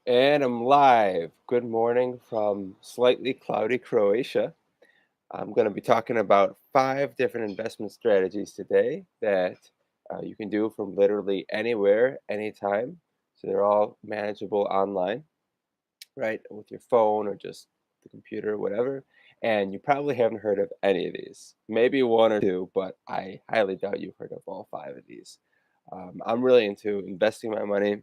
And I'm live. Good morning from slightly cloudy Croatia. I'm going to be talking about 5 different investment strategies today that you can do from literally anywhere, anytime. So they're all manageable online, right? With your phone or just the computer, whatever. And you probably haven't heard of any of these. Maybe one or two, but I highly doubt you've heard of all 5 of these. I'm really into investing my money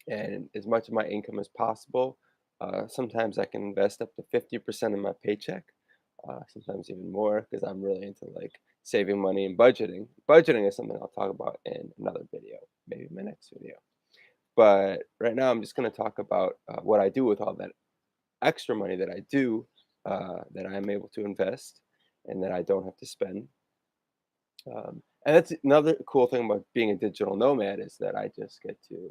and as much of my income as possible. Sometimes I can invest up to 50% of my paycheck, sometimes even more, because I'm really into like saving money and budgeting. Budgeting is something I'll talk about in another video, maybe my next video. But right now, I'm just going to talk about what I do with all that extra money that I do, that I'm able to invest and that I don't have to spend. And that's another cool thing about being a digital nomad is that I just get to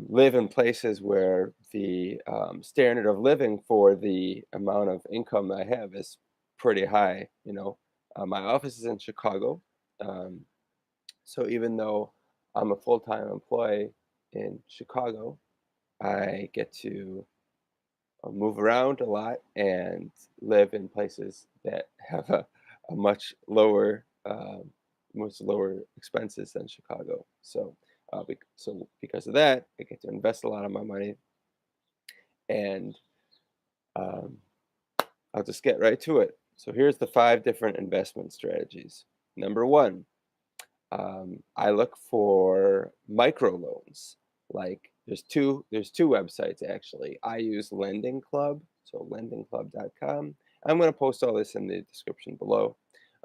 live in places where the standard of living for the amount of income I have is pretty high. My office is in Chicago, um, so even though I'm a full-time employee in Chicago, I get to move around a lot and live in places that have a much lower expenses than Chicago. So because of that, I get to invest a lot of my money, and um, I'll just get right to it. So here's the 5 different investment strategies. Number one, I look for microloans. Like there's two websites actually. I use Lending Club, so lendingclub.com. I'm going to post all this in the description below.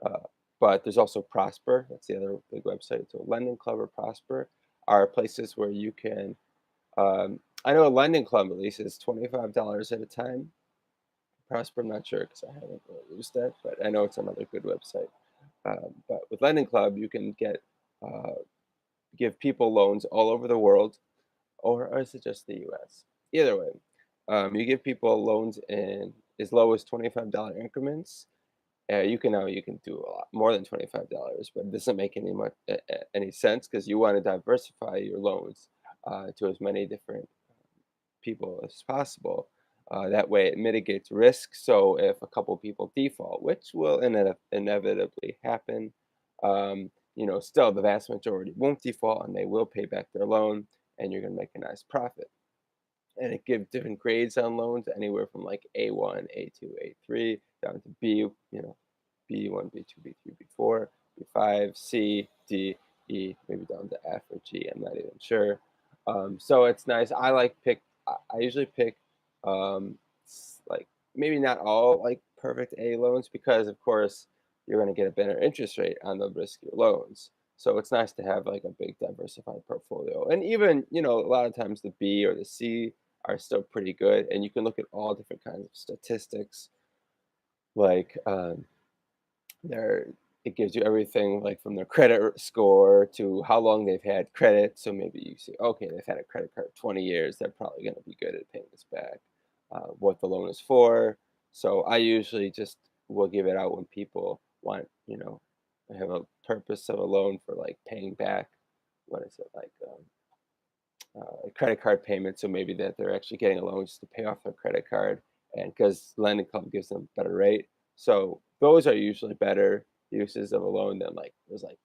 Uh, but there's also Prosper. That's the other big website. So Lending Club or Prosper are places where you can. I know a Lending Club at least is $25 at a time. Prosper, I'm not sure because I haven't really used that, but I know it's another good website. But with Lending Club, you can uh, give people loans all over the world, or is it just the U.S.? Either way, you give people loans in as low as $25 increments. You can do a lot more than $25, but it doesn't make any sense because you want to diversify your loans to as many different people as possible. That way, it mitigates risk. So if a couple people default, which will inevitably happen, still the vast majority won't default and they will pay back their loan, and you're going to make a nice profit. And it gives different grades on loans, anywhere from like A1, A2, A3, down to B1, B2, B3, B4, B5, C, D, E, maybe down to F or G. I'm not even sure. So it's nice. I usually pick like maybe not all like perfect A loans because of course you're going to get a better interest rate on the riskier loans. So it's nice to have like a big diversified portfolio. And even, a lot of times the B or the C are still pretty good. And you can look at all different kinds of statistics like their it gives you everything like from their credit score to how long they've had credit. So maybe you see, okay, they've had a credit card 20 years. They're probably going to be good at paying this back. What the loan is for. So I usually just will give it out when people want, have a purpose of a loan for like paying back. What is it like? A credit card payment. So maybe that they're actually getting a loan just to pay off their credit card, and because Lending Club gives them a better rate. So those are usually better uses of a loan than like there's like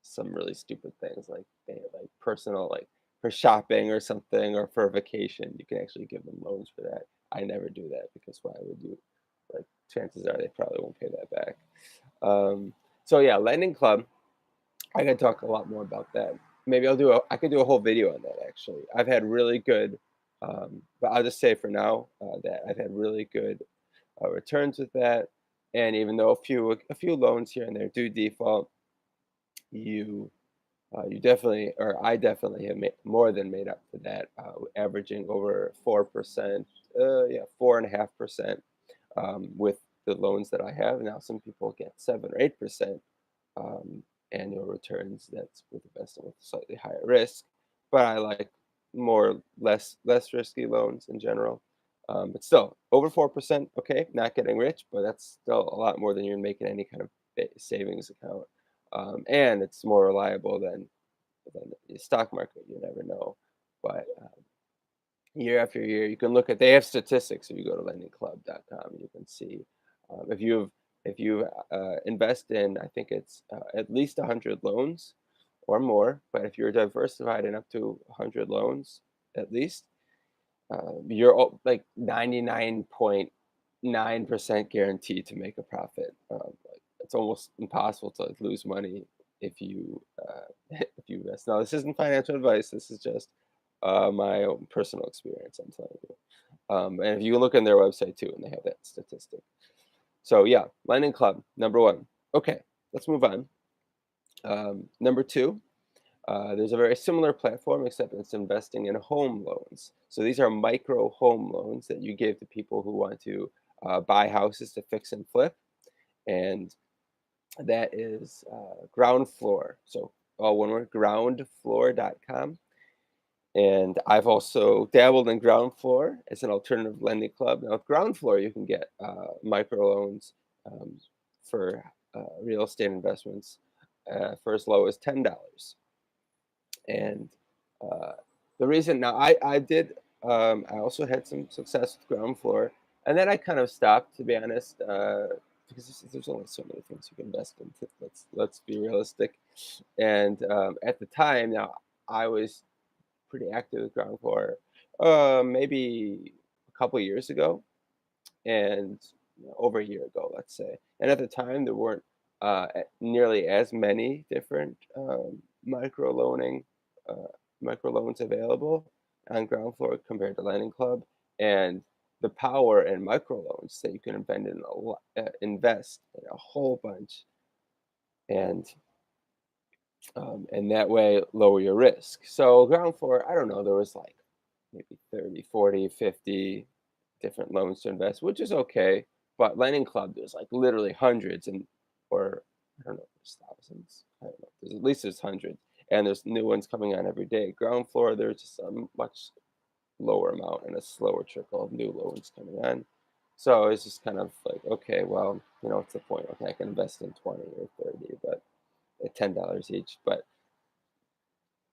some really stupid things like like personal like for shopping or something or for a vacation. You can actually give them loans for that. I never do that because why would you? Like chances are they probably won't pay that back. So yeah, Lending Club I could talk a lot more about that. Maybe I could do a whole video on that actually. I've had really good, but I'll just say for now that I've had really good returns with that. And even though a few loans here and there do default, you you definitely, or I definitely have more than made up for that, averaging over 4%, yeah, 4.5% with the loans that I have. Now some people get 7 or 8% um, annual returns. That's with investing with slightly higher risk, but I like less risky loans in general. But still, over 4%, okay, not getting rich, but that's still a lot more than you're making any kind of savings account. And it's more reliable than the stock market. You never know, but year after year. You can look at, they have statistics. If you go to lendingclub.com, you can see if you invest in, I think it's at least 100 loans or more. But if you're diversified in up to 100 loans at least, you're like 99.9% guaranteed to make a profit. Like, it's almost impossible to like lose money if you if you invest. Now, this isn't financial advice. This is just my own personal experience. I'm telling you. And if you look on their website too, and they have that statistic. So yeah, Lending Club, number one. Okay, let's move on. Number two, there's a very similar platform, except it's investing in home loans. So these are micro home loans that you give to people who want to buy houses to fix and flip. And that is ground floor. So all one word, groundfloor.com. And I've also dabbled in ground floor as an alternative lending club. Now, with ground floor, you can get microloans for real estate investments for as low as $10. And uh, the reason now I also had some success with ground floor, and then I kind of stopped, to be honest, because there's only so many things you can invest in. Let's be realistic. And at the time, now I was pretty active with ground floor, maybe a couple years ago, and over a year ago, let's say. And at the time, there weren't nearly as many different micro loaning uh, microloans available on ground floor compared to Lending Club, and the power in microloans that you can invest in a whole bunch, and and that way lower your risk. So ground floor, I don't know, there was like maybe 30, 40, 50 different loans to invest, which is okay. But Lending Club, there's like literally hundreds, and or I don't know, there's thousands. I don't know. There's at least there's hundreds, and there's new ones coming on every day. Ground floor, there's just a much lower amount and a slower trickle of new loans coming on. So it's just kind of like, okay, well, what's the point? Okay, I can invest in 20 or 30, but at $10 each. But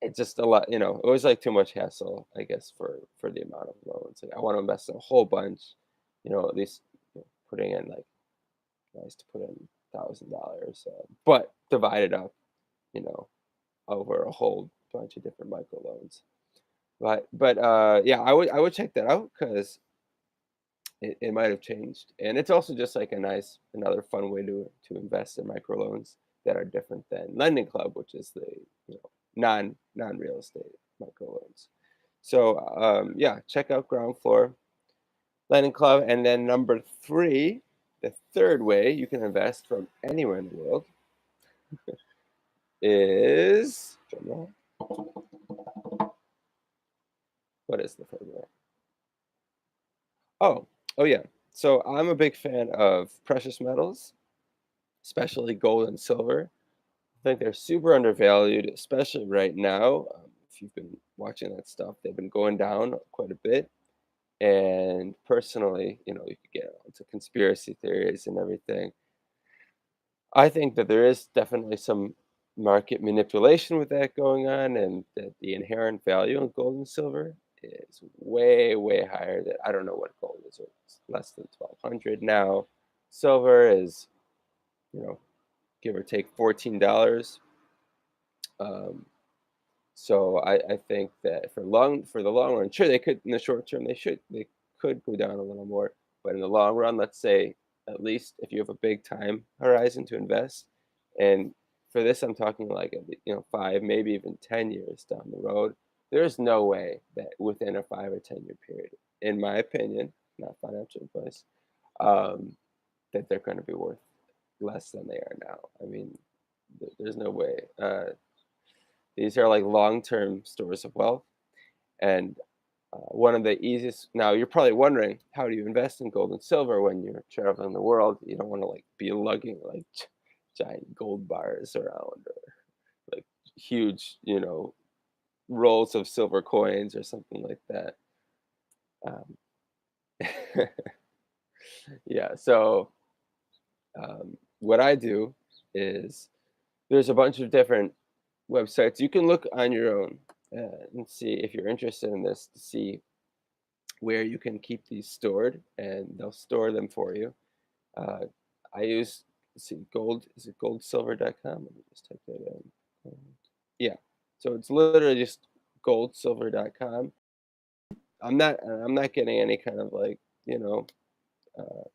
it's just a lot, it was like too much hassle, I guess, for the amount of loans. Like, I want to invest in a whole bunch, at least putting in like nice to put in $1,000, but divide it up, you know, over a whole bunch of different microloans. But yeah, I would check that out because it might have changed, and it's also just like another fun way to invest in microloans that are different than Lending Club, which is the non real estate microloans. So yeah, check out Ground Floor, Lending Club, and then number three, the third way you can invest from anywhere in the world is what is the third way? Oh, oh yeah. So I'm a big fan of precious metals, especially gold and silver. I think they're super undervalued, especially right now. If you've been watching that stuff, they've been going down quite a bit. And personally, you could get into conspiracy theories and everything. I think that there is definitely some market manipulation with that going on, and that the inherent value in gold and silver is way, way higher. That I don't know what gold is. It's less than 1,200 now. Silver is, you know, give or take $14. Um, so I think that for the long run, sure they could in the short term they could go down a little more, but in the long run, let's say at least if you have a big time horizon to invest, and for this I'm talking like 5, maybe even 10 years down the road, there's no way that within a 5 or 10 year period, in my opinion, not financial advice, um, that they're going to be worth less than they are now. I mean, there's no way. These are like long-term stores of wealth, and one of the easiest. Now you're probably wondering, how do you invest in gold and silver when you're traveling the world? You don't want to like be lugging like giant gold bars around, or like huge, rolls of silver coins or something like that. Um, yeah. So what I do is there's a bunch of different websites you can look on your own and see if you're interested in this to see where you can keep these stored, and they'll store them for you. Uh, I use, let's see, gold. Is it goldsilver.com? Let me just type that in. Gold. Yeah. So it's literally just goldsilver.com. I'm not getting any kind of like, you know, uh,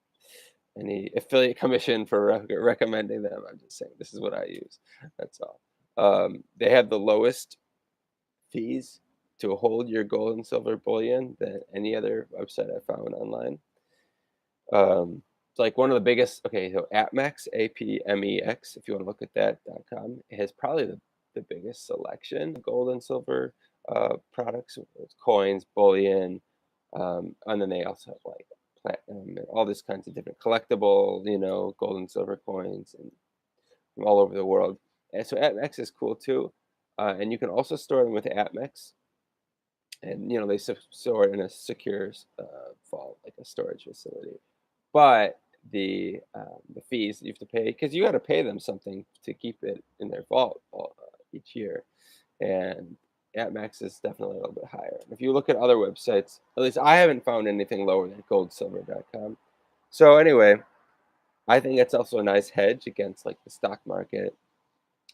any affiliate commission for recommending them. I'm just saying this is what I use. That's all. They have the lowest fees to hold your gold and silver bullion than any other website I found online. It's like one of the biggest. Okay, so APMEX, APMEX, if you want to look at that.com, it has probably the biggest selection of gold and silver products, with coins, bullion, and then they also have like platinum and all these kinds of different collectible, gold and silver coins and from all over the world. And so APMEX is cool too, and you can also store them with APMEX, and they store it in a secure vault, like a storage facility. But the fees that you have to pay, because you got to pay them something to keep it in their vault each year, and AppMax is definitely a little bit higher. If you look at other websites, at least I haven't found anything lower than goldsilver.com. So anyway, I think it's also a nice hedge against like the stock market.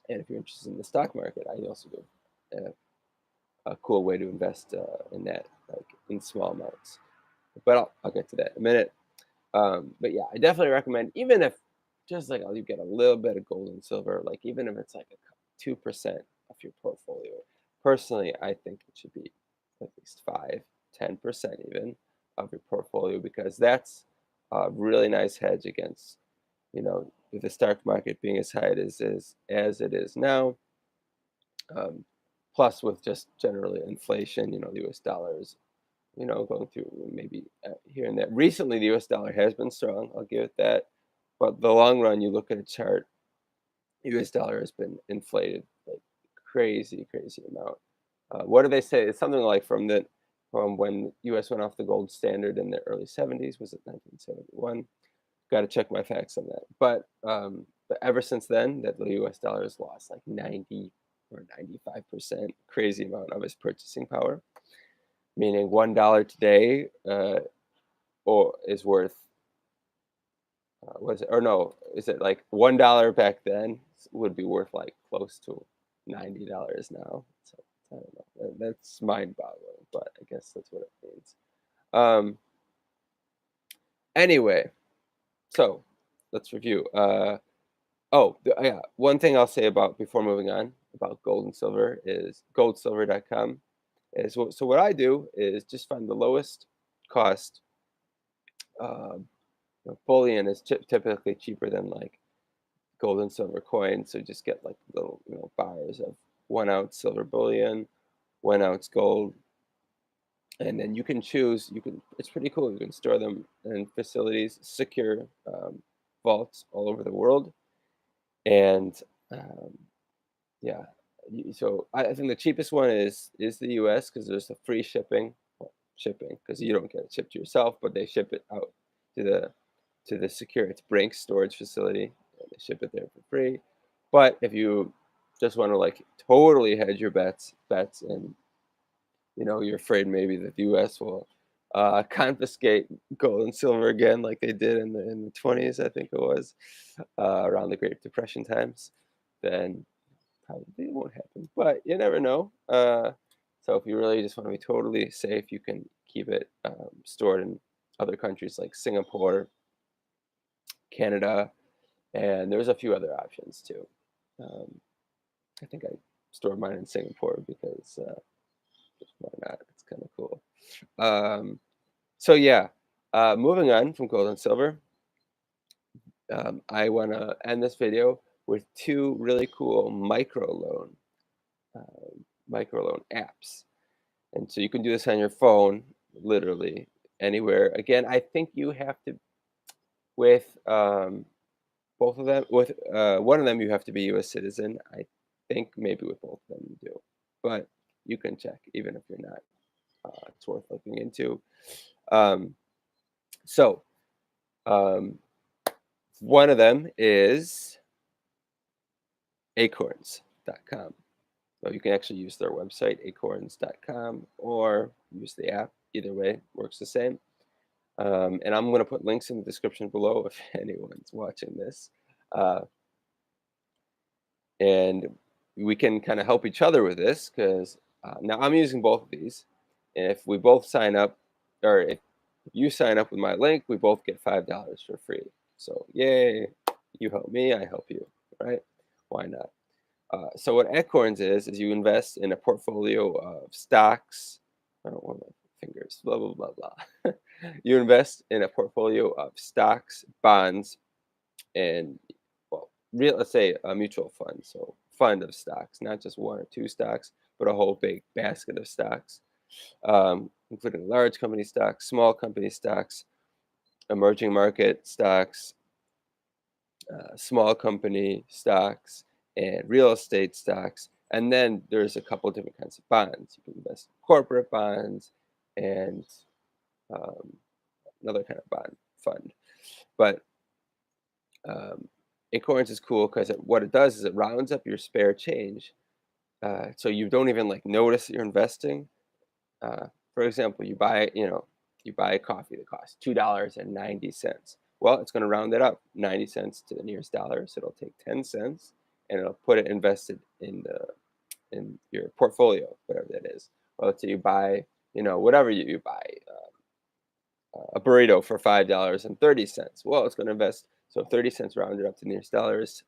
And if you're interested in the stock market, I also do a cool way to invest in that, like in small amounts. But I'll get to that in a minute. But yeah, I definitely recommend, even if just like you get a little bit of gold and silver, like even if it's like a 2% of your portfolio. Personally, I think it should be at least 5, 10% even of your portfolio, because that's a really nice hedge against, with the stock market being as high as it is now. Um, Plus, with just generally inflation, the U.S. dollar is, going through maybe here and there. Recently, the U.S. dollar has been strong. I'll give it that. But the long run, you look at a chart, U.S. dollar has been inflated like crazy, crazy amount. What do they say? It's something like from when U.S. went off the gold standard in the early 70s. Was it 1971? Got to check my facts on that. But ever since then, that the U.S. dollar has lost like 90 or 95%, crazy amount of its purchasing power. Meaning $1 today or is worth was it, or no, is it like $1 back then would be worth like close to $90 now. So I don't know. That's mind-boggling, but I guess that's what it means. Um, anyway, so let's review. Yeah, one thing I'll say about before moving on about gold and silver is goldsilver.com is so what I do is just find the lowest cost. Um, Bullion is typically cheaper than like gold and silver coins, so just get like little bars of 1 ounce silver bullion, 1 ounce gold, and then you can choose. It's pretty cool. You can store them in facilities, secure vaults all over the world, and um, yeah. So I think the cheapest one is the U.S. because there's a free shipping, well, shipping because you don't get it shipped to yourself, but they ship it out to the secure, it's Brink's storage facility, and they ship it there for free. But if you just want to like totally hedge your bets, and you're afraid maybe that the U.S. will confiscate gold and silver again, like they did in the 20s, I think it was, around the Great Depression times, then probably it won't happen. But you never know. So if you really just want to be totally safe, you can keep it stored in other countries like Singapore, Canada, and there's a few other options too. Um, I think I stored mine in Singapore because just why not? It's kind of cool. Um, so yeah, moving on from gold and silver, I want to end this video with two really cool microloan apps, and so you can do this on your phone, literally anywhere. Again, I think you have to with both of them, with one of them, you have to be U.S. citizen. I think maybe with both of them you do, but you can check even if you're not. It's worth looking into. Um, so um, one of them is acorns.com. So you can actually use their website, acorns.com, or use the app. Either way, works the same. And I'm going to put links in the description below if anyone's watching this. Uh, and we can kind of help each other with this because now I'm using both of these. And if we both sign up, or if you sign up with my link, we both get $5 for free. So, yay, you help me, I help you, right? Why not? So what Acorns is you invest in a portfolio of stocks. I don't want my fingers, blah, blah, blah, blah. You invest in a portfolio of stocks, bonds, and, well, let's say a mutual fund. So fund of stocks, not just one or two stocks, but a whole big basket of stocks, including large company stocks, small company stocks, emerging market stocks, small company stocks, and real estate stocks. And then there's a couple different kinds of bonds. You can invest in corporate bonds and um, another kind of bond fund. But um, Acorns is cool because what it does is it rounds up your spare change, so you don't even like notice that you're investing. For example, you buy a coffee that costs $2.90. Well, it's going to round it up 90 cents to the nearest dollar, so it'll take 10 cents and it'll put it invested in your portfolio, whatever that is. Well, let's say you buy, whatever you buy, a burrito for $5.30. Well, it's going to invest, so 30 cents rounded up to the nearest dollar is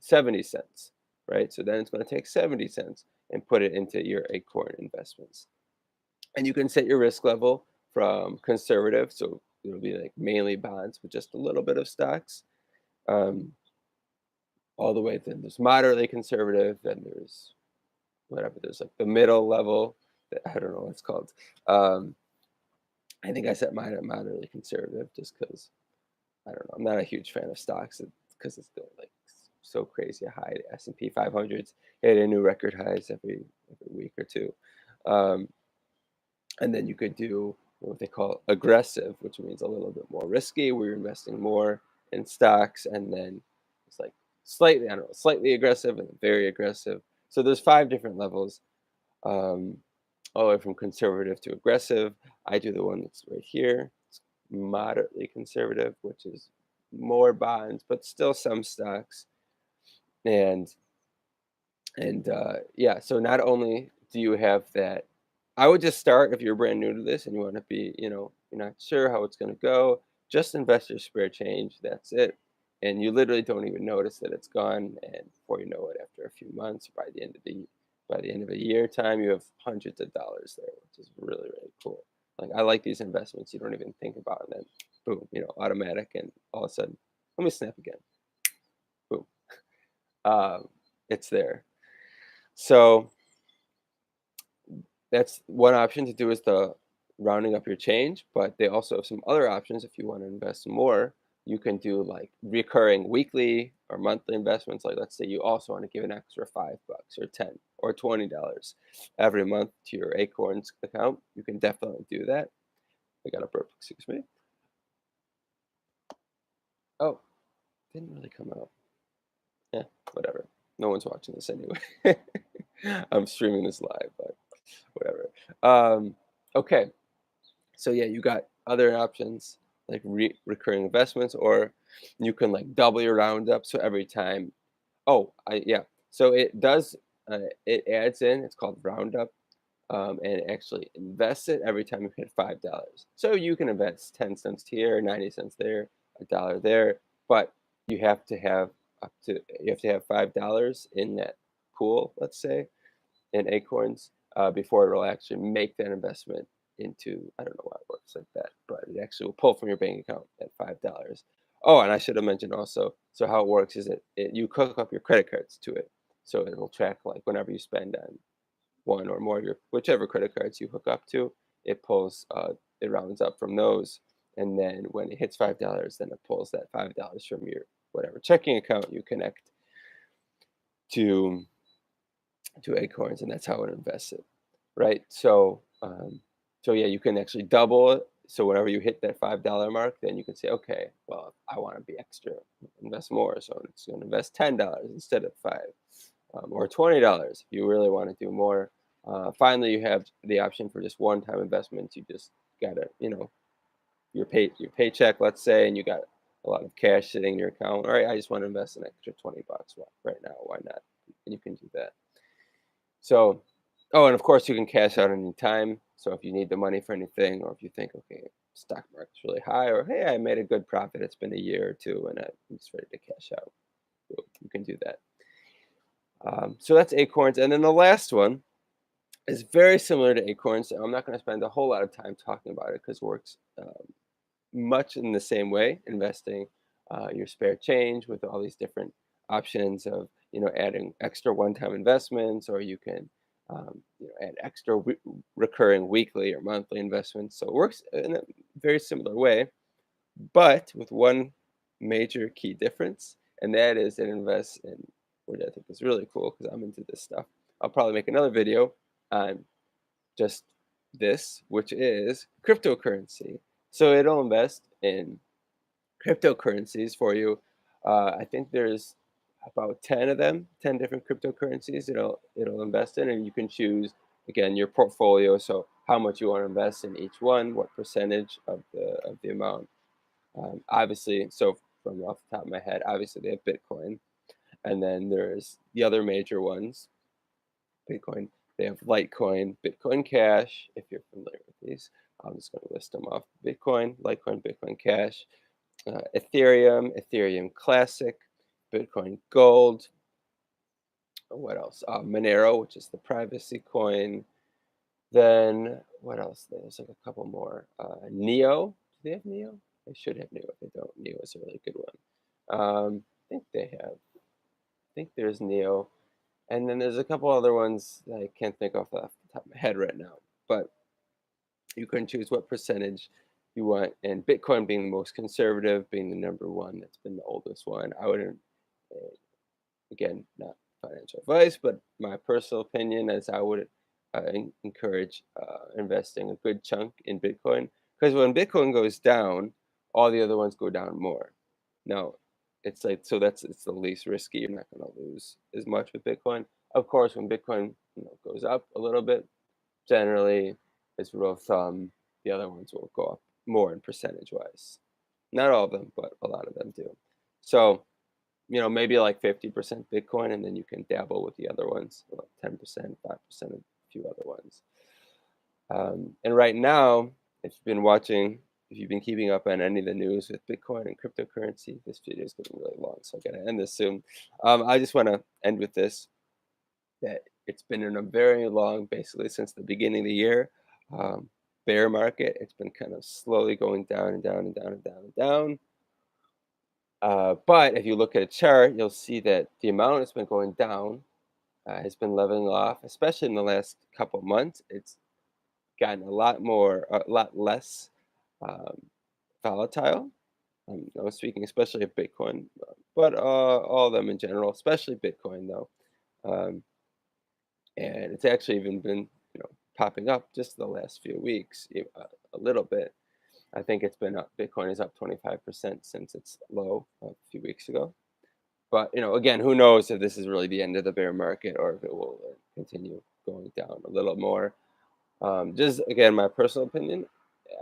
70 cents, right? So then it's going to take 70 cents and put it into your Acorn investments. And you can set your risk level from conservative, so it'll be like mainly bonds with just a little bit of stocks, um, all the way. Then there's moderately conservative, then there's whatever. There's like the middle level. That, I don't know what it's called. Um, I think I set mine at moderately conservative just because I don't know. I'm not a huge fan of stocks because it's still like so crazy high. The S&P 500's hitting new record highs every week or two. Um, And then you could do what they call aggressive, which means a little bit more risky, where you're investing more in stocks, and then it's like slightly, I don't know, slightly aggressive and very aggressive. So there's 5 different levels, um, all the way from conservative to aggressive. I do the one that's right here. It's moderately conservative, which is more bonds, but still some stocks. And yeah, so not only do you have that, I would just start if you're brand new to this and you want to be, you're not sure how it's going to go, just invest your spare change. That's it. And you literally don't even notice that it's gone. And before you know it, after a few months, by the end of a year time, you have hundreds of dollars there, which is really, really cool. Like I like these investments you don't even think about, and then boom, automatic, and all of a sudden, let me snap again. Boom. It's there. So that's one option to do is the rounding up your change, but they also have some other options if you want to invest more. You can do like recurring weekly or monthly investments. Like let's say you also want to give an extra $5 or 10 or $20 every month to your Acorns account. You can definitely do that. I got a burp, excuse me. Oh, didn't really come out. Yeah, whatever. No one's watching this anyway. I'm streaming this live, but whatever. Okay. So yeah, you got other options like recurring investments, or you can like double your roundup. So every time, yeah. So it does. It adds in. It's called roundup, and it actually invests it every time you hit $5. So you can invest 10 cents here, 90 cents there, $1 there, but you have to have $5 in that pool. Let's say in Acorns before it'll actually make that investment into, I don't know why it works like that, but it actually will pull from your bank account at $5. Oh, and I should have mentioned also, so how it works is you hook up your credit cards to it. So it'll track like whenever you spend on one or more of your whichever credit cards you hook up to, it rounds up from those. And then when it hits $5, then it pulls that $5 from your whatever checking account you connect to Acorns, and that's how it invests it, right? So yeah, you can actually double it. So whenever you hit that $5 mark, then you can say, okay, well, I want to be extra, invest more, so it's going to invest $10 instead of 5. or $20 if you really want to do more. Finally, you have the option for just one-time investments. You just gotta, your paycheck, let's say, and you got a lot of cash sitting in your account. All right, I just want to invest an extra $20 right now. Why not? And you can do that. So, oh, and of course, you can cash out any time. So if you need the money for anything, or if you think, okay, stock market's really high, or hey, I made a good profit. It's been a year or two, and I'm just ready to cash out. You can do that. So that's Acorns, and then the last one is very similar to Acorns. I'm not going to spend a whole lot of time talking about it because it works much in the same way, investing your spare change with all these different options of adding extra one-time investments, or you can add extra recurring weekly or monthly investments. So it works in a very similar way, but with one major key difference, and that is it invests in, which I think is really cool because I'm into this stuff. I'll probably make another video on just this, which is cryptocurrency. So it'll invest in cryptocurrencies for you. I think there's about 10 of them, 10 different cryptocurrencies it'll invest in, and you can choose again your portfolio. So how much you want to invest in each one, what percentage of the amount. Obviously, so from off the top of my head, obviously they have Bitcoin, and then there's the other major ones. Bitcoin. They have Litecoin, Bitcoin Cash. If you're familiar with these, I'm just going to list them off: Bitcoin, Litecoin, Bitcoin Cash, Ethereum, Ethereum Classic, Bitcoin Gold. What else? Monero, which is the privacy coin. Then what else? There's like a couple more. Neo. Do they have Neo? They should have Neo. If they don't, Neo is a really good one. I think they have. I think there's Neo. And then there's a couple other ones that I can't think off the top of my head right now. But you can choose what percentage you want. And Bitcoin being the most conservative, being the number one, that's been the oldest one. I wouldn't, again, not financial advice, but my personal opinion is I would encourage investing a good chunk in Bitcoin. Because when Bitcoin goes down, all the other ones go down more. Now, it's like, so it's the least risky. You're not going to lose as much with Bitcoin. Of course, when Bitcoin goes up a little bit, generally, as a rule of thumb, the other ones will go up more in percentage wise. Not all of them, but a lot of them do. So, maybe like 50% Bitcoin, and then you can dabble with the other ones, like 10%, 5%, a few other ones. And right now, if you've been keeping up on any of the news with Bitcoin and cryptocurrency, this video is getting really long, so I gotta end this soon. I just want to end with this: that it's been in a very long, basically since the beginning of the year, um, bear market. It's been kind of slowly going down and down and down and down and down. But if you look at a chart, you'll see that the amount that's been going down has been leveling off, especially in the last couple months. It's gotten a lot less um, volatile. I'm speaking especially of Bitcoin, but all of them in general, especially Bitcoin though. Um, and it's actually even been, popping up just the last few weeks, a little bit. I think it's been up. Bitcoin is up 25% since its low a few weeks ago. But again, who knows if this is really the end of the bear market or if it will continue going down a little more. Just again, my personal opinion,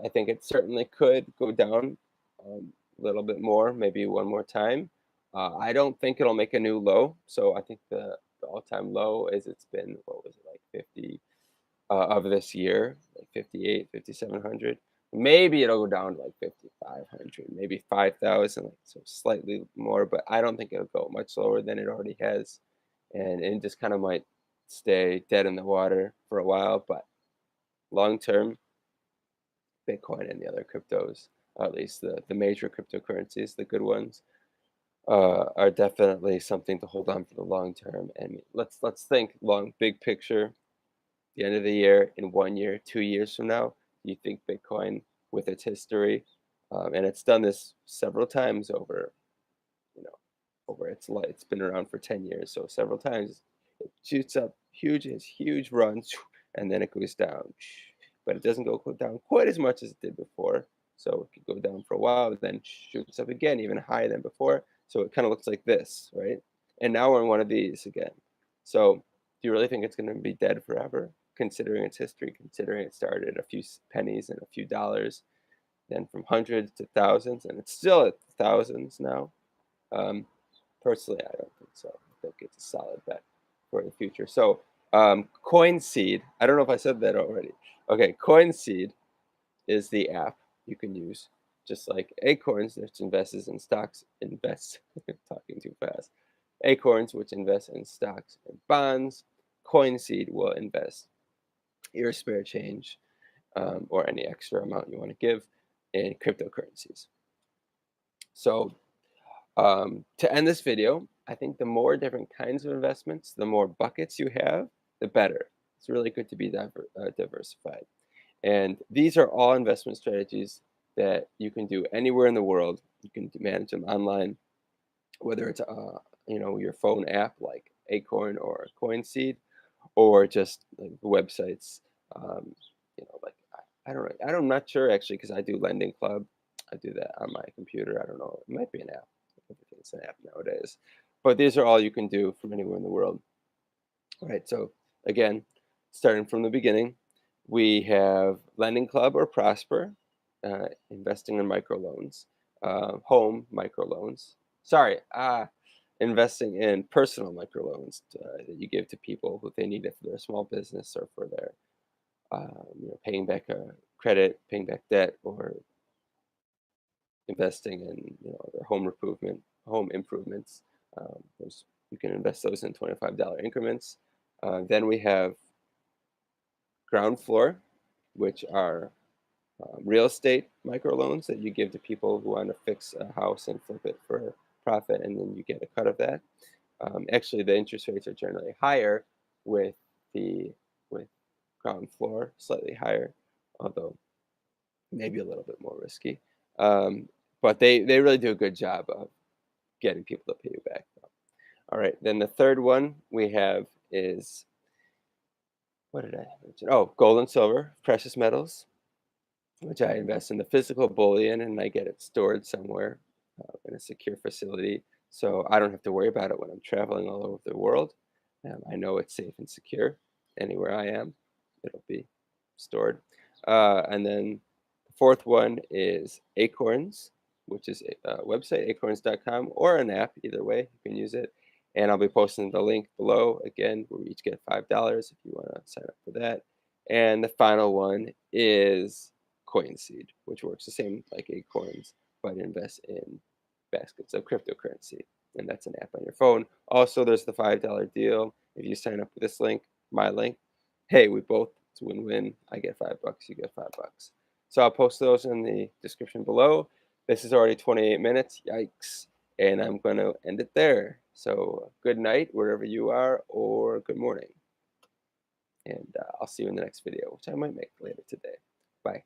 I think it certainly could go down a little bit more, maybe one more time. I don't think it'll make a new low. So I think the all-time low is it's been, what was it, like 50 of this year, like 58, 5,700. Maybe it'll go down to like 5,500, maybe 5,000, like, so slightly more, but I don't think it'll go much lower than it already has. And it just kind of might stay dead in the water for a while, but long term, Bitcoin and the other cryptos, at least the major cryptocurrencies, the good ones, are definitely something to hold on for the long term. And let's think big picture. The end of the year, in 1 year, 2 years from now, do you think Bitcoin, with its history, and it's done this several times you know, over its life, it's been around for 10 years, so several times it shoots up huge, has huge runs, and then it goes down, but it doesn't go down quite as much as it did before. So it could go down for a while, but then shoots up again, even higher than before. So it kind of looks like this, right? And now we're in one of these again. So, do you really think it's going to be dead forever? Considering its history, considering it started at a few pennies and a few dollars, then from hundreds to thousands, and it's still at thousands now. Um, Personally, I don't think so. I think it's a solid bet for the future. So, CoinSeed, I don't know if I said that already. Okay, CoinSeed is the app you can use, just like Acorns, which invests in stocks, talking too fast. Acorns, which invests in stocks and bonds. CoinSeed will invest your spare change or any extra amount you want to give in cryptocurrencies. So to end this video, I think the more different kinds of investments, the more buckets you have, the better. It's really good to be diversified. And these are all investment strategies that you can do anywhere in the world. You can manage them online, whether it's your phone app like Acorn or CoinSeed, or just like websites. Um, like I don't know. I'm not sure actually because I do Lending Club. I do that on my computer. I don't know. It might be an app. Everything's an app nowadays. But these are all you can do from anywhere in the world. All right. So again, starting from the beginning, we have Lending Club or Prosper, investing in microloans, home microloans. Sorry, investing in personal microloans that you give to people who they need it for their small business or for their, paying back a credit, paying back debt, or investing in their home improvements. You can invest those in $25 increments. Then we have ground floor, which are real estate microloans that you give to people who want to fix a house and flip it for profit, and then you get a cut of that. Actually, the interest rates are generally higher with the with ground floor, slightly higher, although maybe a little bit more risky. But they really do a good job of getting people to pay you back. All right, then the third one we have is, what did I mention? Oh, gold and silver, precious metals, which I invest in the physical bullion and I get it stored somewhere in a secure facility. So I don't have to worry about it when I'm traveling all over the world. I know it's safe and secure anywhere I am. It'll be stored. And then the fourth one is Acorns, which is a website, acorns.com, or an app. Either way, you can use it. And I'll be posting the link below. Again, we each get $5 if you want to sign up for that. And the final one is CoinSeed, which works the same like Acorns, but invests in baskets of cryptocurrency. And that's an app on your phone. Also, there's the $5 deal. If you sign up with this link, my link, hey, it's win-win. I get $5, you get $5. So I'll post those in the description below. This is already 28 minutes. Yikes. And I'm going to end it there. So good night, wherever you are, or good morning. And I'll see you in the next video, which I might make later today. Bye.